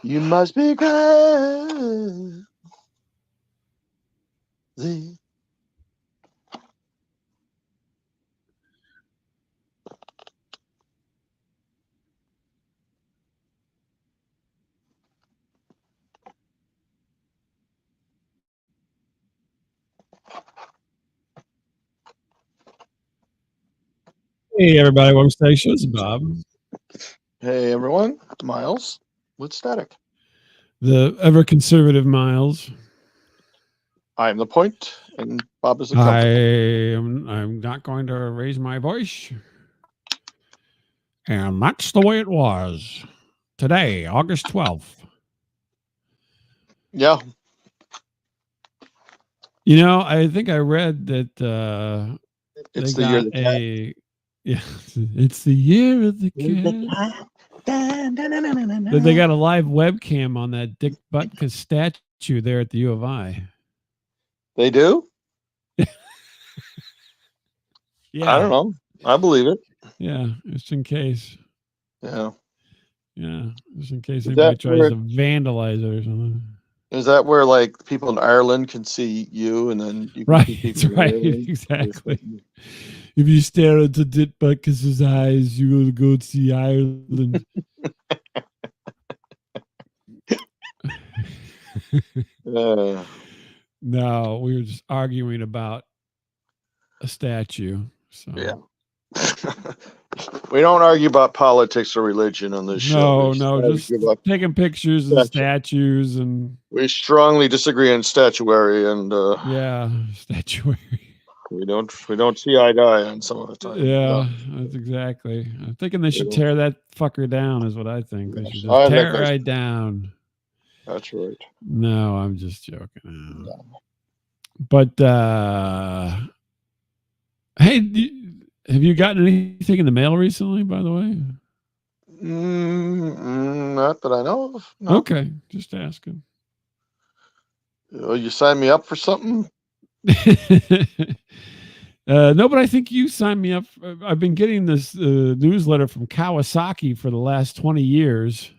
You must be crazy. Hey, everybody. Welcome to Static Shows, Bob. Hey, everyone. Miles with Static. The ever conservative Miles. I'm the point, and Bob is the I company. I'm not going to raise my voice. And that's the way it was. Today, August 12th. Yeah. You know, I think I read that It's they the year of got the cat. a yeah, it's the year of the cat. That they got a live webcam on that Dick Butkus statue there at the U of I. They do? I Yeah. don't know. I believe it. Yeah, just in case. Yeah. Yeah, just in case Is anybody that tries where to vandalize it or something. is that where like people in Ireland can see you, and then you can Right, see that's people in right, Ireland? exactly. If you stare into Dick Butkus's eyes, you're going to go to see Ireland. Uh, No, we were just arguing about a statue. So yeah. We don't argue about politics or religion on this show. We no, just argue about taking pictures of statue. statues and We strongly disagree on statuary, and yeah, statuary. we don't see eye to eye on some of the time. Yeah, No, that's exactly. I'm thinking they we should don't. tear that fucker down. Is what I think. They should Yes. just I think tear it they right should. down. That's right. No, I'm just joking. No. But hey, have you gotten anything in the mail recently? By the way. Not that I know of. No. Okay, just asking. You signed me up for something? No, but I think you signed me up. I've been getting this newsletter from Kawasaki for the last 20 years.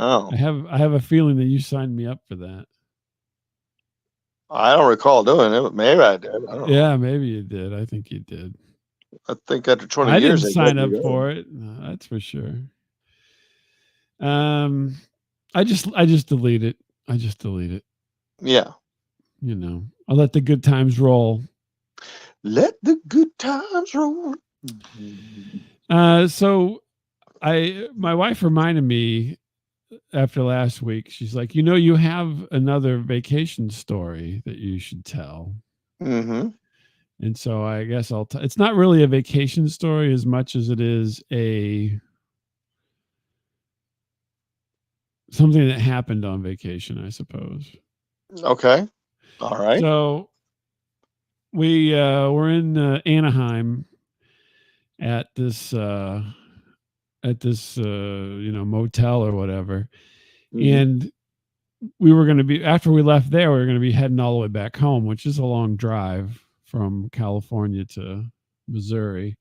Oh, I have a feeling that you signed me up for that. I don't recall doing it, but maybe I did. I don't know. Yeah, maybe you did. I think you did. I think after 20 I years, didn't they let sign me up go. for it. No, that's for sure. Um, I just delete it. I just delete it. Yeah. You know, I let the good times roll. Let the good times roll. So my wife reminded me after last week. She's like, you know, you have another vacation story that you should tell. Mm-hmm. And so I guess it's not really a vacation story as much as it is something that happened on vacation, I suppose. Okay. All right. So we were in Anaheim at this motel or whatever, Mm-hmm. and we were going to be after we left there, we were going to be heading all the way back home, which is a long drive from California to Missouri,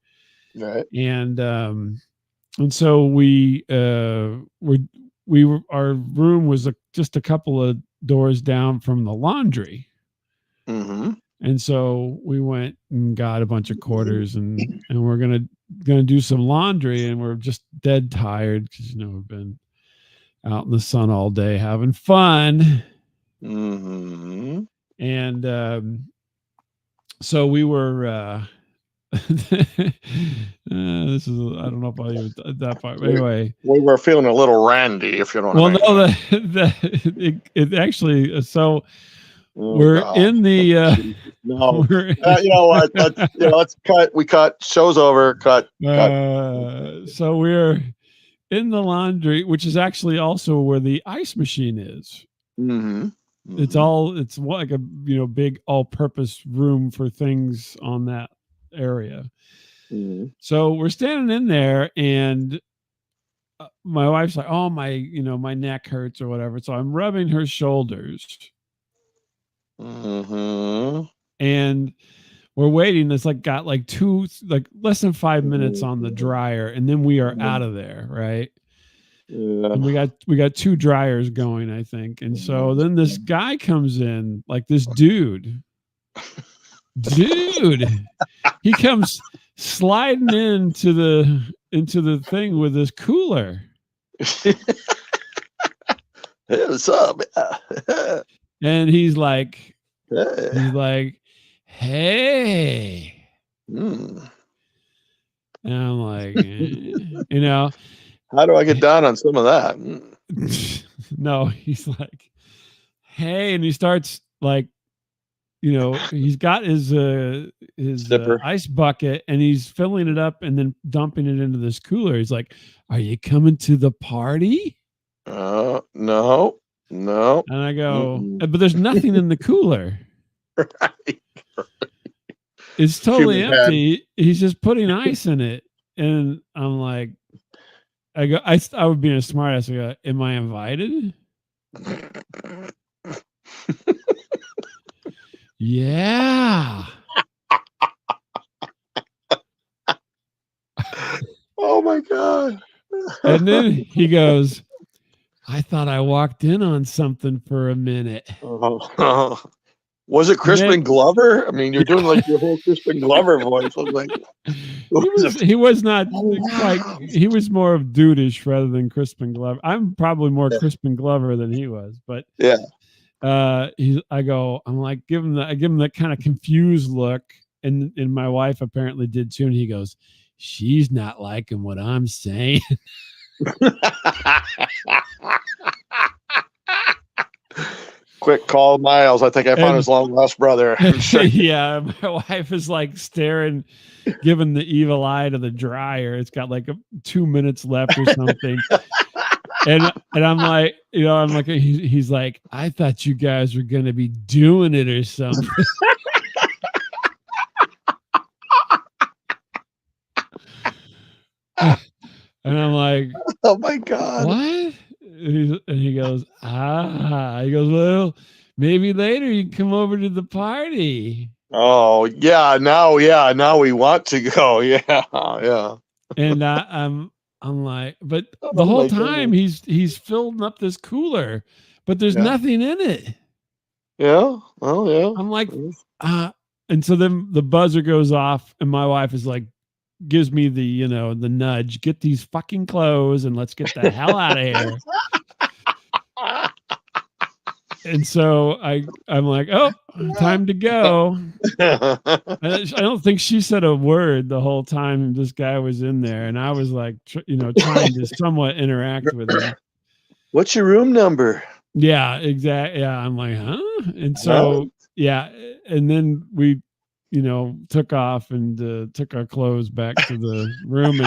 Right. and so our room was just a couple of doors down from the laundry. Mm-hmm. And so we went and got a bunch of quarters and we're gonna do some laundry, and we're just dead tired because we've been out in the sun all day having fun. Mm-hmm. And so we were this is I don't know if I even that part. But anyway, We were feeling a little randy, if you know what well, I mean. no, it actually so Oh we're God. in the No. we're You know what? Let's cut. We cut. Show's over. Cut. Cut. so we're in the laundry, which is actually also where the ice machine is. Mm-hmm. It's like a big all-purpose room for things on that area. Mm-hmm. So we're standing in there, and my wife's like, "Oh, my neck hurts or whatever." So I'm rubbing her shoulders, Mm-hmm. and we're waiting. It's like got like less than 5 minutes on the dryer, and then we are out of there, right? Yeah. And we got 2 dryers going, I think. And so then this guy comes in, like this dude. He comes sliding into the thing with this cooler. Hey, what's up? And he's like, Hey. hey. Mm. And I'm like, you know, How do I get down on some of that? Mm. no, he's like, hey, and he starts like, he's got his ice bucket and he's filling it up and then dumping it into this cooler. He's like, are you coming to the party? No. And I go, but there's nothing in the cooler. Right. It's totally empty. He's just putting ice in it. And I'm like, I would be a smart ass. I go, am I invited? Yeah. Oh my God. And then he goes, I thought I walked in on something for a minute. Oh. Was it Crispin Glover? I mean, you're doing like your whole Crispin Glover voice. I was like, he was not quite. He was more of Dudish rather than Crispin Glover. I'm probably more Crispin Glover than he was, but yeah. I'm like, I give him that kind of confused look, and my wife apparently did too. And he goes, she's not liking what I'm saying. Quick call, Miles. I think I found his long lost brother. Sure. Yeah, my wife is like staring, giving the evil eye to the dryer. It's got like 2 minutes left or something. and I'm like, he's like, I thought you guys were gonna be doing it or something. And I'm like, oh my God, what? And he goes, he goes, well, maybe later you can come over to the party. Oh yeah, now we want to go. Yeah. And I'm like, but the whole time he's filling up this cooler, but there's nothing in it. Yeah. Oh yeah. I'm like, and so then the buzzer goes off, and my wife is like, gives me the the nudge, get these fucking clothes and let's get the hell out of here. And so I'm like, oh, time to go. I don't think she said a word the whole time this guy was in there, and I was like, trying to somewhat interact with him. What's your room number? Yeah, exactly. Yeah, I'm like, huh? And so yeah, and then we took off and took our clothes back to the room,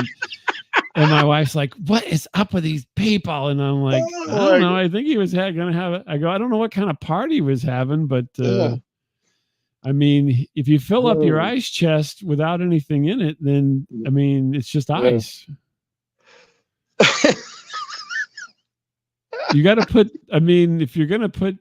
and my wife's like, what is up with these people? And I'm like, I don't know. I think he was gonna have it. I go, I don't know what kind of party he was having, but I mean, if you fill up your ice chest without anything in it, then I mean, it's just ice. You got to put. I mean, if you're gonna put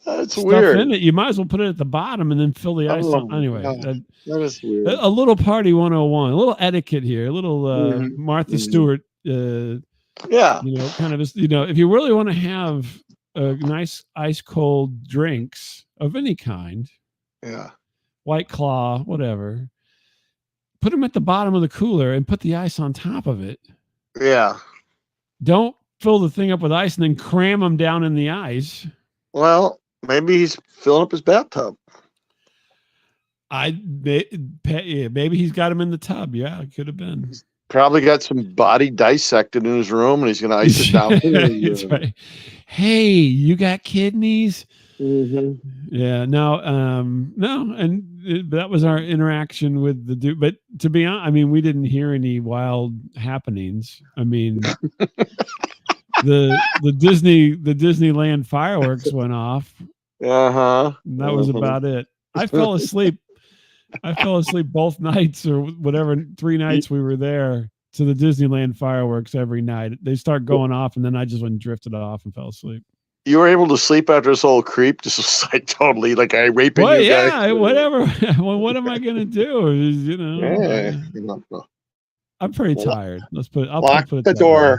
stuff weird in it, you might as well put it at the bottom and then fill the ice on. Anyway, that is weird. A little party 101, a little etiquette here, a little Martha Stewart. Kind of if you really want to have a nice ice cold drinks of any kind, White Claw, whatever, put them at the bottom of the cooler and put the ice on top of it. Yeah. Don't fill the thing up with ice and then cram them down in the ice. Well, maybe he's filling up his bathtub. Maybe he's got him in the tub. Yeah, it could have been. He's probably got some body dissected in his room, and he's going to ice it down. That's right. Hey, you got kidneys? Mm-hmm. Yeah. No. And that was our interaction with the dude. But to be honest, I mean, we didn't hear any wild happenings. I mean. The Disneyland fireworks went off. That was about it. I fell asleep both nights or whatever, 3 nights we were there, to the Disneyland fireworks every night. They start going off, and then I just went and drifted off and fell asleep. you were able to sleep after this whole creep. This was like totally like I raping Well, you guys. yeah, whatever. Well, what am I gonna do? You know, Yeah. I'm pretty tired. I'll Lock put it the that way. door.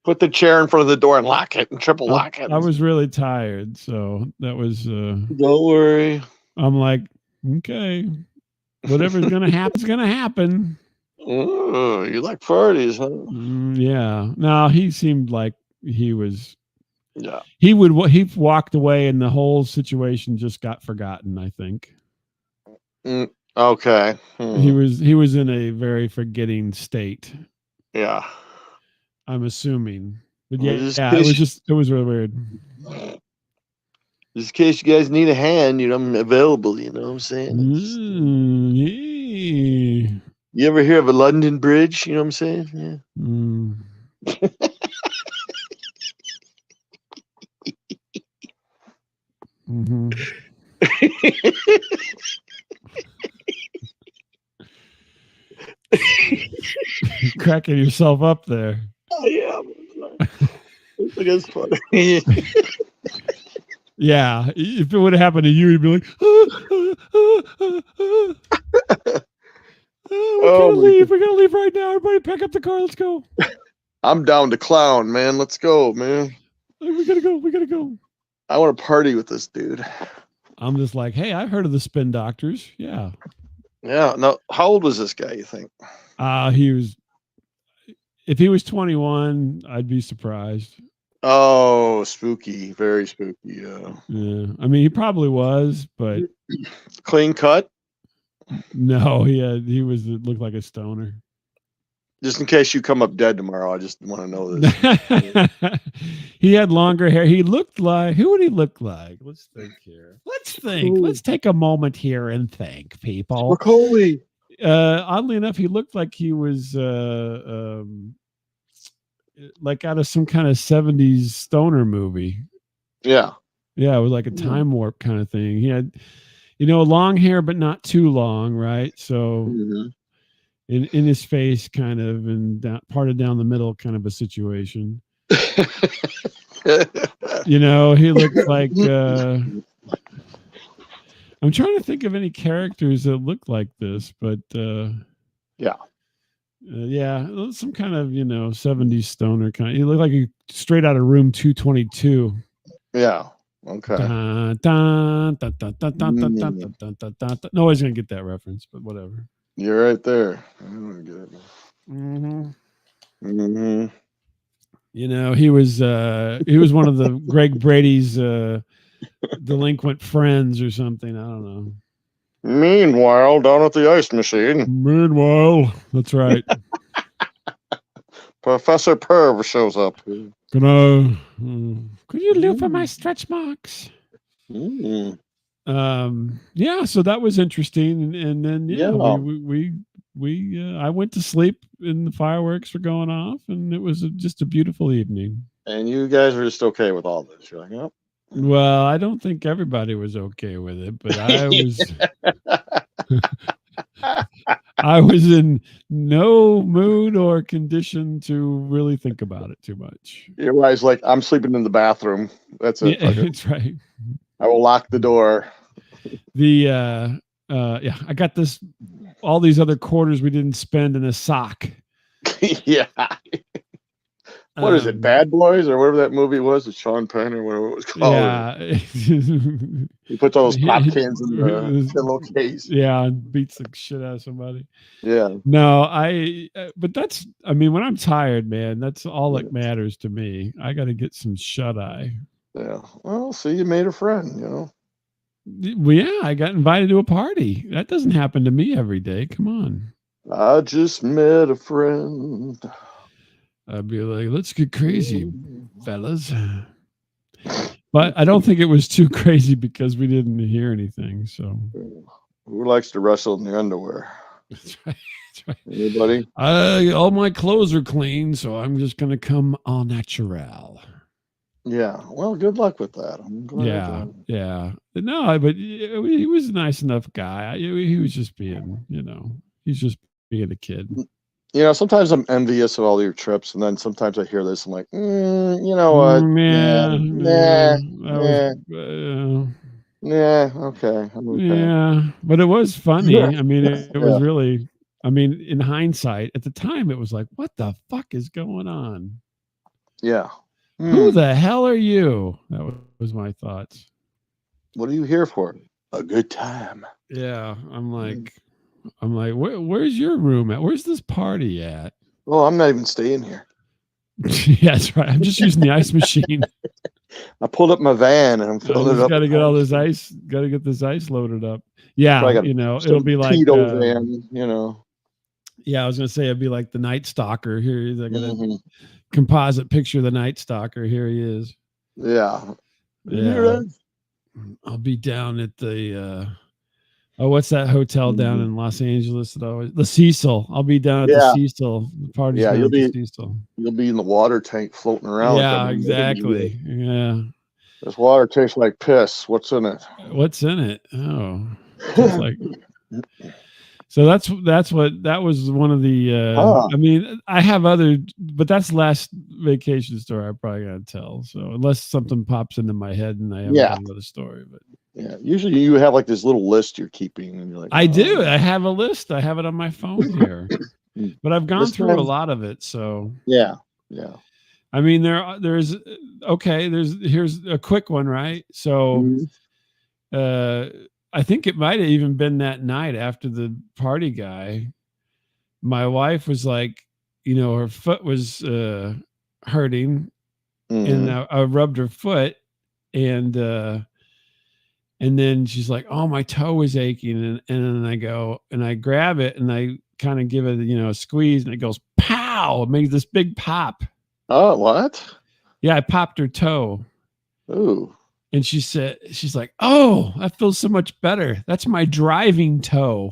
Put the chair in front of the door and lock it and triple lock it. I was really tired, so that was. Don't worry. I'm like, okay, whatever's gonna happen is gonna happen. Oh, you like parties, huh? Yeah. No, he seemed like he was. Yeah. He walked away, and the whole situation just got forgotten. I think. Okay. He was in a very forgetting state. Yeah. I'm assuming, but Well, it was really weird. Just in case you guys need a hand, you know, I'm available. You know what I'm saying? Yeah. You ever hear of a London Bridge? You know what I'm saying? Yeah. Mm-hmm. Cracking yourself up there. Oh, yeah. It's funny. Yeah, if it would have happened to you, you'd be like, "We're gonna leave. We're gonna leave right now. Everybody, pack up the car. Let's go." I'm down to clown, man. Let's go, man. We gotta go. We gotta go. I want to party with this dude. I'm just like, hey, I've heard of the Spin Doctors. Yeah. Yeah. No. How old was this guy? You think? He was. If he was 21, I'd be surprised. Oh, spooky. Very spooky. Yeah. Yeah. I mean, he probably was, but clean cut. No, he looked like a stoner. Just in case you come up dead tomorrow, I just want to know this. He had longer hair. He looked like, who would he look like? Let's think here. Let's think. Let's take a moment here and think, people. Macaulay. Oddly enough, he looked like he was like out of some kind of 70s stoner movie. Yeah. Yeah, it was like a time warp kind of thing. He had, long hair, but not too long, right? So in his face, kind of, and parted down the middle, kind of a situation. He looked like. I'm trying to think of any characters that look like this, but yeah, some kind of 70s stoner kind. He looked like he straight out of Room 222. Yeah. Okay. Nobody's gonna get that reference, but whatever. You're right there. I don't get it. He was one of the Greg Brady's delinquent friends or something. I don't know. Meanwhile, down at the ice machine. That's right. Professor Perv shows up. Could you look for my stretch marks? Yeah, so that was interesting, and then I went to sleep and the fireworks were going off, and it was just a beautiful evening. And you guys were just okay with all this? You're like, yep. Well, I don't think everybody was okay with it, but I was. I was in no mood or condition to really think about it too much. Your wife's like, I'm sleeping in the bathroom. That's it. Yeah, that's right. I will lock the door. I got all these other quarters we didn't spend in a sock. Yeah. What is it, Bad Boys or whatever that movie was? It's Sean Penn or whatever it was called. Yeah. He puts all those pop cans in the pillowcase. Yeah, and beats the shit out of somebody. Yeah. No, but when I'm tired, man, that's all that matters to me. I got to get some shut-eye. Yeah. Well, see, you made a friend, Well, yeah, I got invited to a party. That doesn't happen to me every day. Come on. I just met a friend. I'd be like, let's get crazy, fellas. But I don't think it was too crazy because we didn't hear anything. So, who likes to wrestle in their underwear? That's right. That's right. Anybody? All my clothes are clean, so I'm just gonna come au naturel. Yeah. Well, good luck with that. I'm glad. Yeah. No, but he was a nice enough guy. He was just being, he's just being a kid. sometimes I'm envious of all your trips, and then sometimes I hear this, I'm like, you know what? Yeah, Yeah, nah, that was nah, nah. Okay, I'm okay. yeah, but it was funny. I mean, it Yeah, was really. I mean, in hindsight, at the time, it was like, "What the fuck is going on? yeah. Who Hmm. the hell are you?" That was my thoughts. What are you here for? A good time. Yeah, Mm. I'm like, where's your room at? Where's this party at? Well, I'm not even staying here. Yeah, that's right. I'm just using the ice machine. I pulled up my van and I'm I filling it just up got with to get all this ice. ice. Got to get this ice loaded up. Probably Yeah, got it'll some be like. Tito van. Yeah, I was gonna say it'd be like the Night Stalker. Here he is. I got a Hmm. composite picture of the Night Stalker. Here he is. Yeah. Here Yeah, it is. I'll be down at the. Oh, what's that hotel down Mhm. in Los Angeles that always the Cecil? I'll be down at the Yeah. Cecil. The party's Yeah. down You'll at the be Cecil. you'll be in the water tank floating around like that Yeah, one movie you did. exactly. Yeah. This water tastes like piss. What's in it? What's in it? Oh, tastes like. So that's what that was one of the. Huh. I mean, I have other, but that's the last vacation story I probably gotta tell. So unless something pops into my head and I haven't Yeah. got another story, but Yeah. Usually you have like this little list you're keeping and you're like, I do. oh, I have a list. I have it on my phone here, but I've gone this through a time. lot of it. So Yeah. Yeah. I mean, there's okay. Here's a quick one, right? So Mhm. uh, I think it might have even been that night after the party guy. My wife was like, her foot was hurting, and Mhm. I rubbed her foot, and and then she's like, "Oh, my toe is aching," and then I go and I grab it and I kind of give it, a squeeze, and it goes pow! It makes this big pop. Oh, what? Yeah, I popped her toe. Ooh. And she's like, "Oh, that feels so much better. That's my driving toe."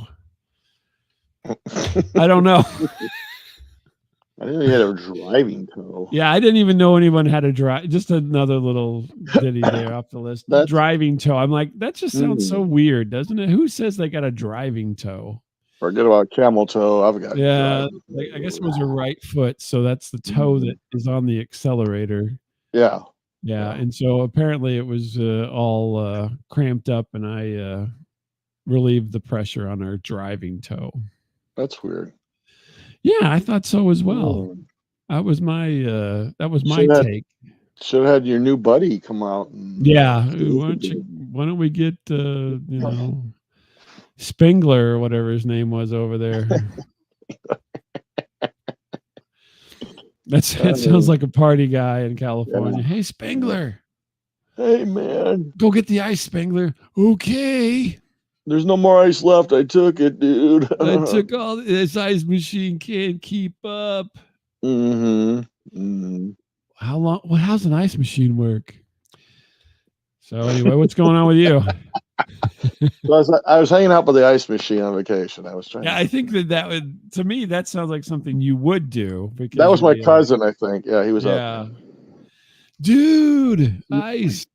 I don't know. I didn't know you had a driving toe. Yeah, I didn't even know anyone had a drive. Just another little ditty there off the list. That's Driving toe. I'm like, that just sounds so mm, weird, doesn't it? Who says they got a driving toe? forget about camel toe. I've got Yeah, driving I guess it toe. was her right foot, so that's the toe that Mhm. is on the accelerator. Yeah. Yeah, Yeah. and so apparently it was all cramped up, and I relieved the pressure on her driving toe. That's weird. Yeah, I thought so as well. Mm. That was You my take. should have had your new buddy come out and Yeah, see what he could do. why don't we get Spengler or whatever his name was over there? That sounds Uh, like a party guy in California. yeah. Hey Yeah. Spengler, Hey man, go get the ice, Spengler. Okay. there's no more ice left. I took it, dude. I took all this ice machine can't keep up. Hmm. Hmm. How long how's an ice machine work? So anyway, what's going on with you? So I was hanging out by the ice machine on vacation. I was trying Yeah, to. I think that would to me that sounds like something you would do That because was you'd my be like, cousin, I think. Yeah, he was out there. yeah, dude, ice.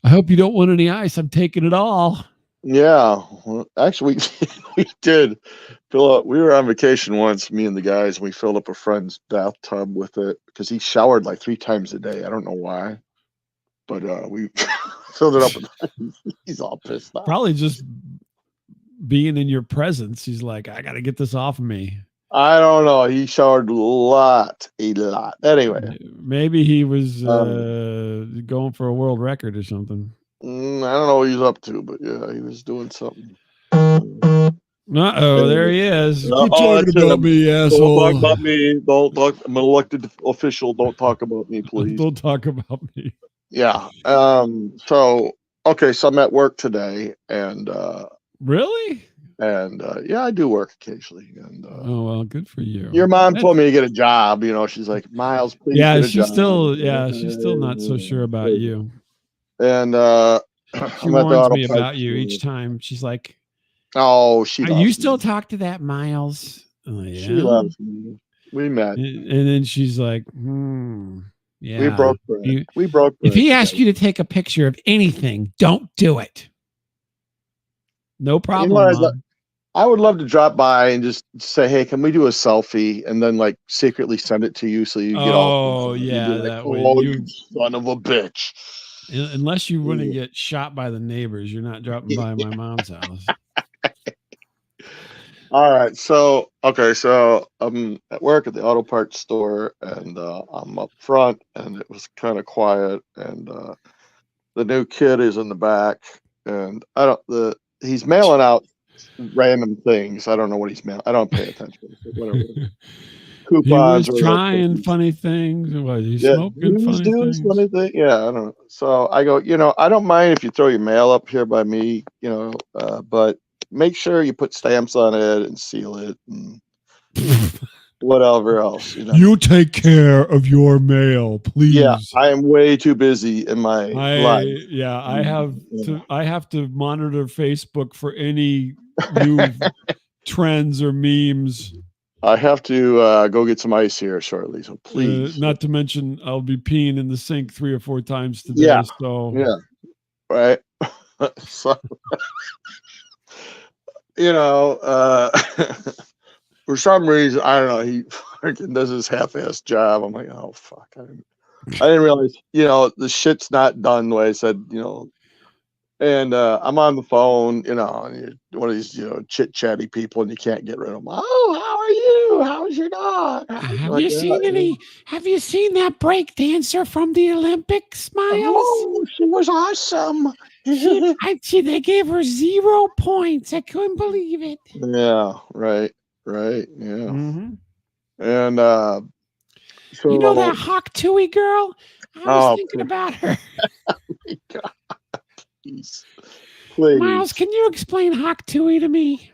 I hope you don't want any ice. I'm taking it all. Yeah, well, actually, we did fill up. We were on vacation once, me and the guys, and we filled up a friend's bathtub with it because he showered like 3 times a day. I don't know why, but we filled it up with. He's all pissed off. Probably just being in your presence. He's like, I got to get this off of me. I don't know. He showered a lot. Anyway, Maybe he was um, going for a world record or something. I don't know what he was up to, but yeah, he was doing something. Uh-oh, there Anyway, he is. Quit oh, talking that's about him. me, Don't talk asshole. about me. Don't talk. I'm an elected official. Don't talk about me, please. Don't talk about me. Yeah. So okay. So I'm at work today, and Really? yeah, I do work occasionally. And Oh well, good for you. your mom told That's me to get a job. She's like, Miles, please yeah. get a job. She's still not so sure about you. And She I'm at the warns auto me parts about you each store. time. She's like, Oh, she "You loves still me. talk to that Miles?" She Yeah. loves me. We met. And then she's like, We yeah. broke bread. We broke If bread he asked together. you to take a picture of anything, don't do it. No You know problem, what Mom. I would love to drop by and just say, "Hey, can we do a selfie?" And then like secretly send it to you, so you get all. Oh You'd be yeah, like, that way "Oh, you you son of a bitch!" unless you want to get shot by the neighbors, you're not dropping by my mom's house. All right, so okay, so I'm at work at the auto parts store, and I'm up front, and it was kind of quiet, and the new kid is in the back, and I don't the he's mailing out random things. I don't know what he's mailing. I don't pay attention. So whatever, He coupons was or little trying cookies. funny things. Was he Yeah, smoking he was funny doing things? funny thing. Yeah, I don't know. So I go, I don't mind if you throw your mail up here by me, but make sure you put stamps on it and seal it and whatever else. You take care of your mail, Yeah, please. I am way too busy in my life. I have to monitor Facebook for any new trends or memes. I have to go get some ice here shortly, so please. Not to mention, I'll be peeing in the sink 3 or 4 times Yeah, today. So, yeah, right. So, you know, uh, for some reason, I don't know, he freaking does his half-assed job. I'm like, oh fuck, I didn't realize, the shit's not done the way I said. And I'm on the phone, and you're one of these, chit chatty people, and you can't get rid of them. Oh, how are you? How's your dog? have Like you seen any? Have you seen that break dancer from the Olympics, Miles? oh, she was awesome. They gave her 0 points. I couldn't believe it. Yeah, right, right, yeah. Mm-hmm. And You know so, that Hawk Tui girl? I was oh, thinking about her. please, Miles, please. can you explain Hawk Tui to me?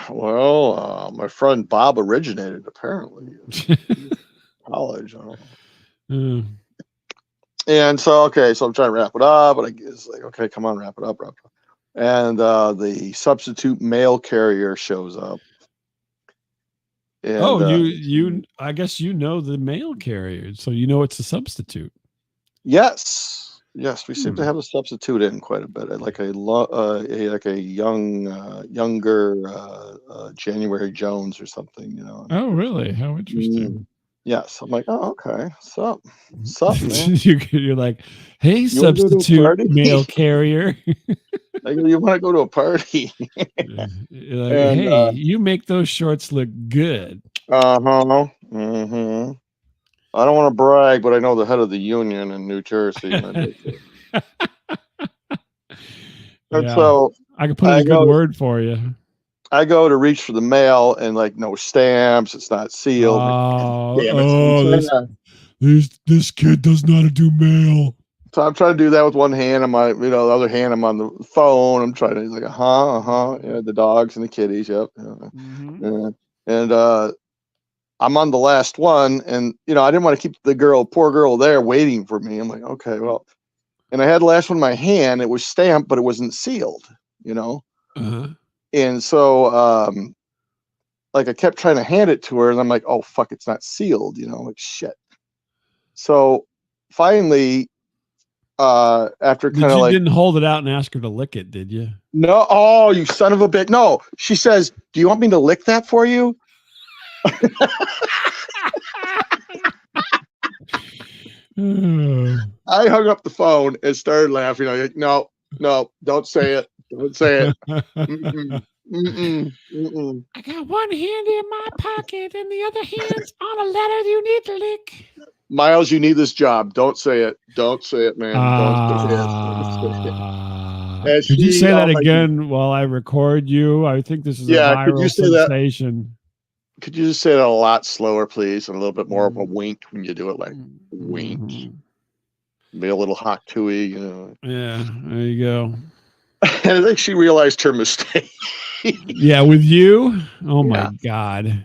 Well, my friend Bob originated apparently in college. I don't know. Uh, And so, okay, so I'm trying to wrap it up, but it's like, okay, come on, wrap it up, wrap it up. And the substitute mail carrier shows up. And oh, I guess you know the mail carrier, so you know it's a substitute. yes, yes, we seem to Hmm. have a substitute in quite a bit. Like a younger January Jones or something. Oh, really? How Mm, interesting. yes, I'm like, oh, okay, sup, man. You're like, hey, You want to go to a substitute party? mail carrier. Like, you want to go to a party? You're like, And hey, you make those shorts look good. uh-huh, mm-hmm. I don't want to brag, but I know the head of the union in New Jersey, and Yeah, so I could put in I a good go, word for you. I go to reach for the mail, and like no stamps, it's not sealed. Like, God damn it! So This kid doesn't know how to do mail. I'm trying to do that with one hand. The other hand, I'm on the phone. I'm trying to like, yeah, the dogs and the kitties, yep, Mm-hmm. yeah. And I'm on the last one, and I didn't want to keep the poor girl there waiting for me. I'm like, okay, well, and I had the last one in my hand. It was stamped, but it wasn't sealed. Uh-huh. And so, like, I kept trying to hand it to her, and I'm like, oh fuck, it's not sealed. Like shit. So finally, after kind of You like, didn't hold it out and ask her to lick it, did you? no, oh, you son of a bitch. No, she says, do you want me to lick that for you? I hung up the phone and started laughing. I'm like, no, don't say it. Don't say it. Mm-mm, mm-mm, mm-mm. I got one hand in my pocket and the other hand's on a letter you need to lick. Miles, you need this job. Don't say it. Don't say it, man. Don't say it. Don't say it. And Could you she, say that oh my, again while I record you? I think this is a yeah, could you viral say that? sensation. Could you just say that a lot slower, please? And a little bit more of a Mm-hmm. wink when you do it, like wink. Mm-hmm. Be a little hot tooey, Yeah, there you go. And I think she realized her mistake. Yeah, with you? Oh my Yeah. God.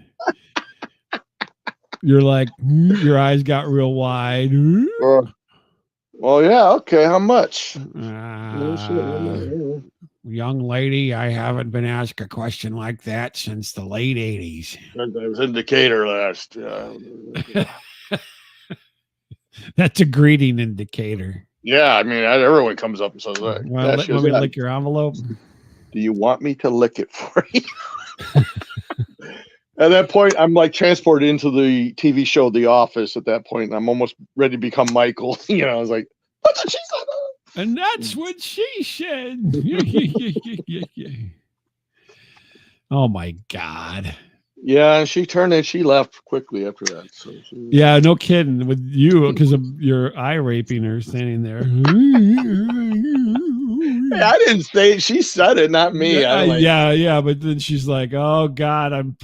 You're like, your eyes got real wide. Well, yeah, okay. How much? Young lady, I haven't been asked a question like that since the late 80s. That was in Decatur last. That's a greeting indicator. Yeah, I mean, everyone comes up and says that. Want me to lick your envelope? Do you want me to lick it for you? At that point, I'm like transported into the TV show The Office. At that point, and I'm almost ready to become Michael. I was like, "What did she say?" And that's what she said. Oh my God. Yeah, she turned and she left quickly after that. So Yeah, no kidding with you because of your eye raping her standing there. hey, I didn't say it. She said it, not me. I like. Yeah. But then she's like, "Oh God, I'm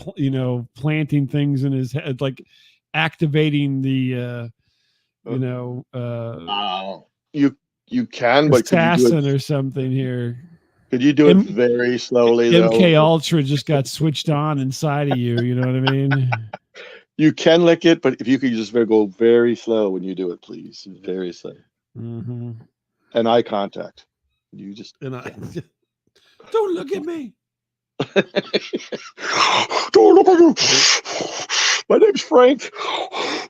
planting things in his head, like activating the Wow. You can, but could you do it? assassin or something here." Could you do it very slowly MK though? Ultra just got switched on inside of you. You know what I mean? You can lick it, but if you could just go very slow when you do it, please, very slow, Mm-hmm. and eye contact. You just And I don't look at me. don't look at me. My name's Frank. Oh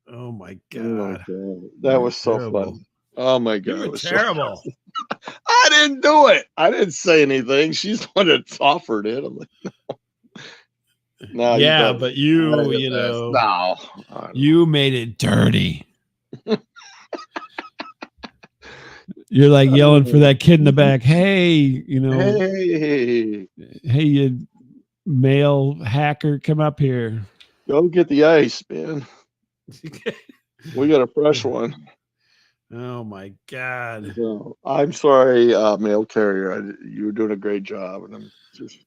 my Oh my God. God, that was so fun. Oh my God, You were it was terrible. So I didn't do it. I didn't say anything. She's the one that offered it. I'm like, no, you Yeah, better. but you No. you made it dirty. You're like yelling for that kid in the back. Hey, Hey, hey, you male hacker, come up here. go get the ice, man. We got a fresh one. Oh my God. So, I'm sorry, mail carrier. You were doing a great job, and I'm just,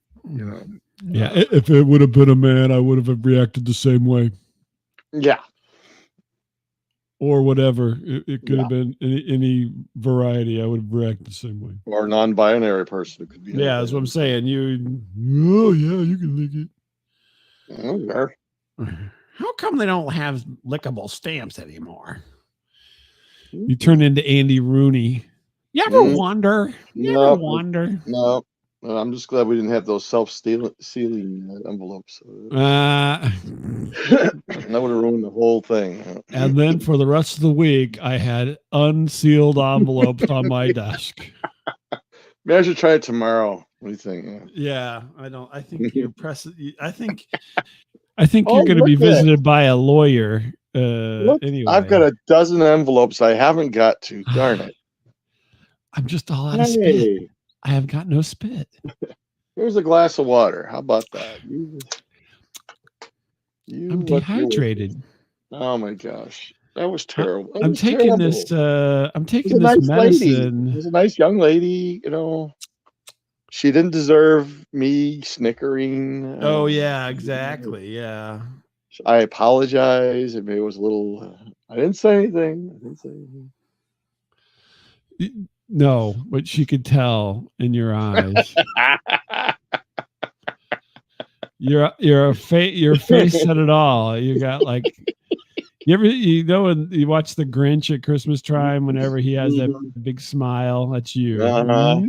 Yeah, if it would have been a man, I would have reacted the same way. yeah, Or whatever. It could have been any variety. I would have reacted the same way. or a non-binary person. It could be. Yeah, that's what I'm saying. Oh yeah, you can lick it. Okay. How come they don't have lickable stamps anymore? You turn into Andy Rooney. You ever wonder? You ever wonder? No. I'm just glad we didn't have those self-sealing envelopes. That would have ruined the whole thing. And then for the rest of the week, I had unsealed envelopes on my desk. Maybe I should try it tomorrow. What do you think? Yeah, I think you're pressing. I think you're going to be look at it. visited by a lawyer. Look, Anyway, I've got a dozen envelopes I haven't got to. Darn it. I'm just all out of spit. I have got no spit. Here's a glass of water. How about that? I'm dehydrated. Oh my gosh. That was terrible. I'm taking this nice medicine. Lady. It was a nice young lady, She didn't deserve me snickering. Oh yeah, exactly. Yeah. I apologize. It was a little. I didn't say anything. No, but she could tell in your eyes. Your face said it all. You got like when you watch the Grinch at Christmas time, whenever he has that big smile, that's you. Uh-huh.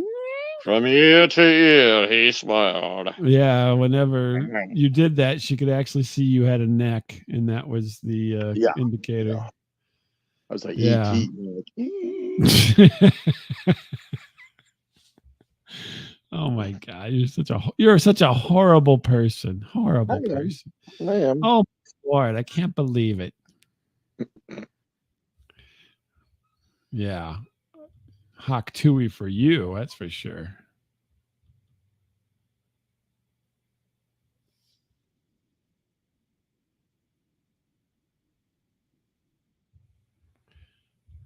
From ear to ear, he smiled. Yeah, whenever you did that, she could actually see you had a neck, and that was the indicator. Yeah. I was like, yeah. Oh my God, you're such a horrible person. Horrible person. I am. Oh Lord, I can't believe it. Yeah. Hawk Tui for you, that's for sure.